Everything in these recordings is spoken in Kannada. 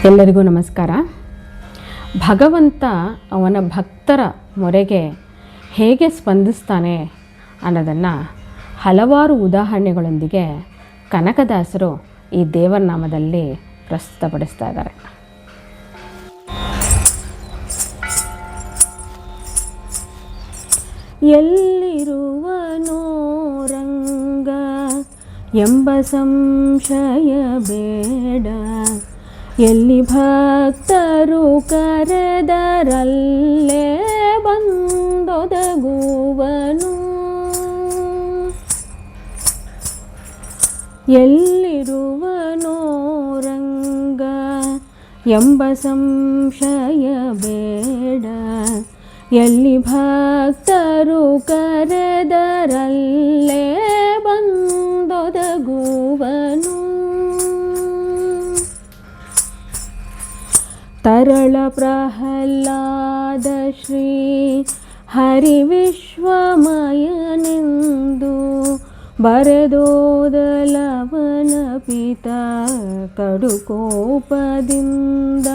ಎಲ್ಲರಿಗೂ ನಮಸ್ಕಾರ. ಭಗವಂತ ಅವನ ಭಕ್ತರ ಮೊರೆಗೆ ಹೇಗೆ ಸ್ಪಂದಿಸ್ತಾನೆ ಅನ್ನೋದನ್ನು ಹಲವಾರು ಉದಾಹರಣೆಗಳೊಂದಿಗೆ ಕನಕದಾಸರು ಈ ದೇವರ ನಾಮದಲ್ಲಿ ಪ್ರಸ್ತುತಪಡಿಸ್ತಾ ಇದ್ದಾರೆ. ಎಲ್ಲಿರುವನೋ ರಂಗ ಎಂಬ ಸಂಶಯ ಬೇಡ, ಎಲ್ಲಿ ಭಕ್ತರು ಕರೆದರಲ್ಲೇ ಬಂದೊದಗುವನು. ಎಲ್ಲಿರುವನೋ ರಂಗ ಎಂಬ ಸಂಶಯ ಬೇಡ, ಎಲ್ಲಿ ಭಕ್ತರು ಕರೆದರಲ್ಲೇ ಬಂದೊದಗುವನು. ತರಳ ಪ್ರಹ್ಲಾದ ಶ್ರೀ ಹರಿವಿಶ್ವಮಯನೆಂದು ಬರೆದೋದಲವನ ಪಿತ ಕಡುಕೋಪದಿಂದ.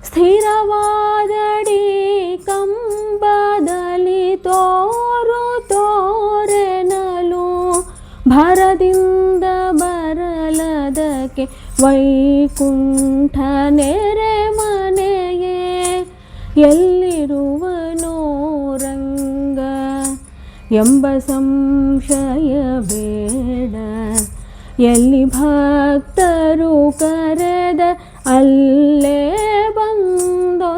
ಸ್ಥಿರವಾದಡಿ ಕಂಬದಲ್ಲಿ ತೋರೆನಲು ಭರದಿಂದ ಬರಲದಕ್ಕೆ ವೈಕುಂಠ ನೆರೆ ಮನೆಯೇ. ಎಲ್ಲಿರುವನೋ ರಂಗ ಎಂಬ ಸಂಶಯ ಬೇಡ, ಎಲ್ಲಿ ಭಕ್ತರು ಕರೆದ ಅಲ್ಲೇ ಬಂದೊದಗುವನು.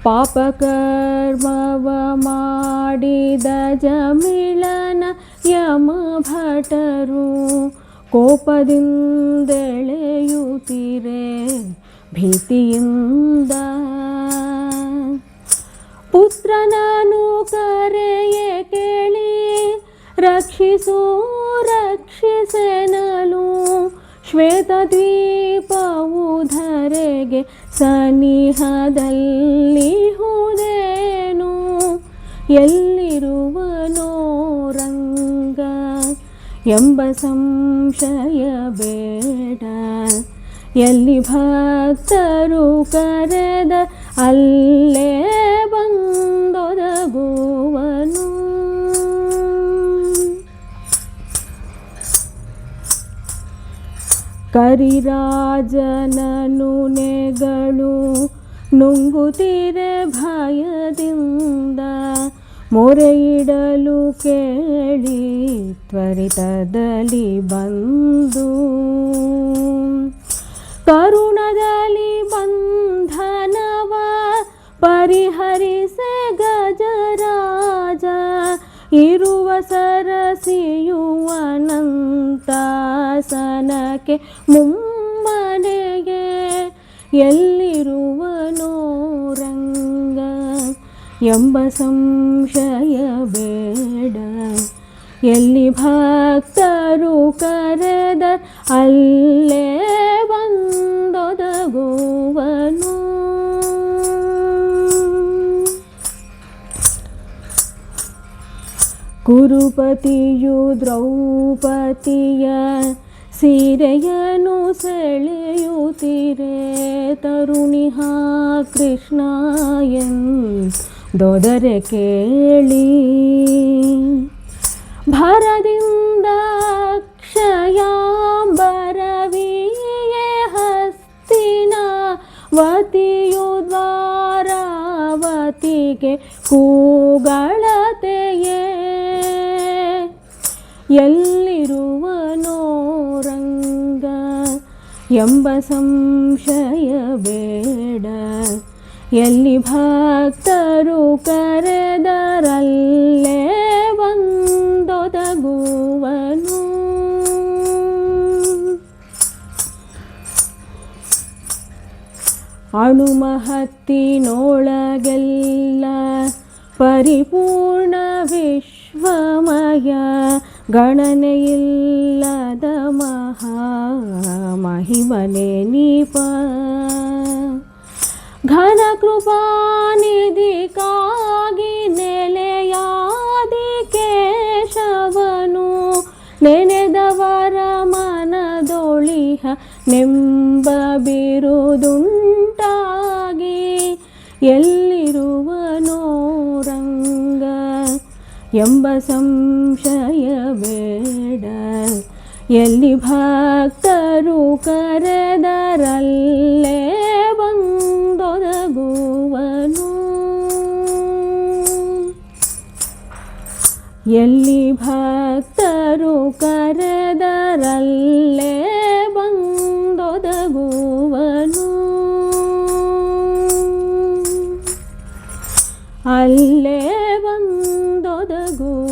ಪಾಪಕರ್ಮವ ಮಾಡಿದ ಜಮಿಳನ ಯಮ ಭಟರು ಕೋಪದಿಂದೆಳೆಯುತ್ತಿರೆ ಭೀತಿಯಿಂದ. ಪುತ್ರನನು ಕರೆಯೇ ಕೇಳಿ ರಕ್ಷಿಸು ರಕ್ಷಿಸೆನಲು ಶ್ವೇತದ್ವೀಪವು ಧರೆಗೆ ಸನಿಹದಲ್ಲಿ ಹುದೇನು. ಎಲ್ಲಿರುವನೋ ರಂಗ ಎಂಬ ಸಂಶಯ ಬೇಡ, ಎಲ್ಲಿ ಭಕ್ತರು ಕರೆದ ಅಲ್ಲೇ ಬಂದೊದಗುವನು. ಕರಿರಾಜನನು ನೆಗಳು ನುಂಗುತ್ತಿರೆ ಭಯದಿಂದ, ಮೊರೆಯಿಡಲು ಕೇಳಿ ತ್ವರಿತದಲ್ಲಿ ಬಂದು. ಕರುಣದಲ್ಲಿ ಬಂಧನವ ಪರಿಹರಿಸೆ ಗಜರಾಜ, ಇರುವ ಸರಸಿಯು ಅನಂತಾಸನಕ್ಕೆ ಮುಮ್ಮನೆಗೆ. ಎಲ್ಲಿರುವನೋ ರಂಗ ಎಂಬ ಸಂಶಯ ಬೇಡ, ಎಲ್ಲಿ ಭಕ್ತರು ಕರೆದ ಅಲ್ಲೇ ಬಂದೊದಗುವನು. ಕುರುಪತಿಯು ದ್ರೌಪದಿಯ ಸೀರೆಯನು ಸೆಳೆಯುತ್ತಿರೆ ತರುಣಿಹ ಕೃಷ್ಣ ಎಂದೊದರೆ ಕೇಳಿ. ಭರದಿಂದ ಕ್ಷಯಾಂಬರವಿಯೇ ಹಸ್ತಿನ ವತಿಯು ದ್ವಾರಾವತಿಗೆ ಕೂಗಳತೆಯೇ. ಎಲ್ಲಿರುವನೋ ರಂಗ ಎಂಬ ಸಂಶಯ ಬೇಡ, ಎಲ್ಲಿ ಭಕ್ತರು ಕರೆದರಲ್ಲೇ ಬಂದೊದಗುವನು. ಅಣುಮಹತ್ತಿನೊಳಗೆಲ್ಲ ಪರಿಪೂರ್ಣ ವಿಶ್ವಮಯ, ಗಣನೆಯಿಲ್ಲದ ಮಹಾಮಹಿಮನೆ ನೀಪ. ಘನ ಕೃಪಾನಿಧಿ ಕಾಗಿ ನೆಲೆಯಾದಿ ಕೇ ನೆನೆದವರ ಮನದೊಳಿಹ ನೆಂಬ ಬಿರುದುಂಟಾಗಿ ಎಲ್ಲಿರುವನೋ ರಂಗ ಎಂಬ ಸಂಶಯ ಬೇಡ. ಎಲ್ಲಿ ಭಕ್ತರು ಕರೆದರಲ್ಲೇ ಬಂದೊದಗುವನು. ಎಲ್ಲಿ ಭಕ್ತರು ಕರೆದರಲ್ಲೇ ಬಂದೊದಗುವನು. ಅಲ್ಲೇ ಬಂದೊದಗುವನು.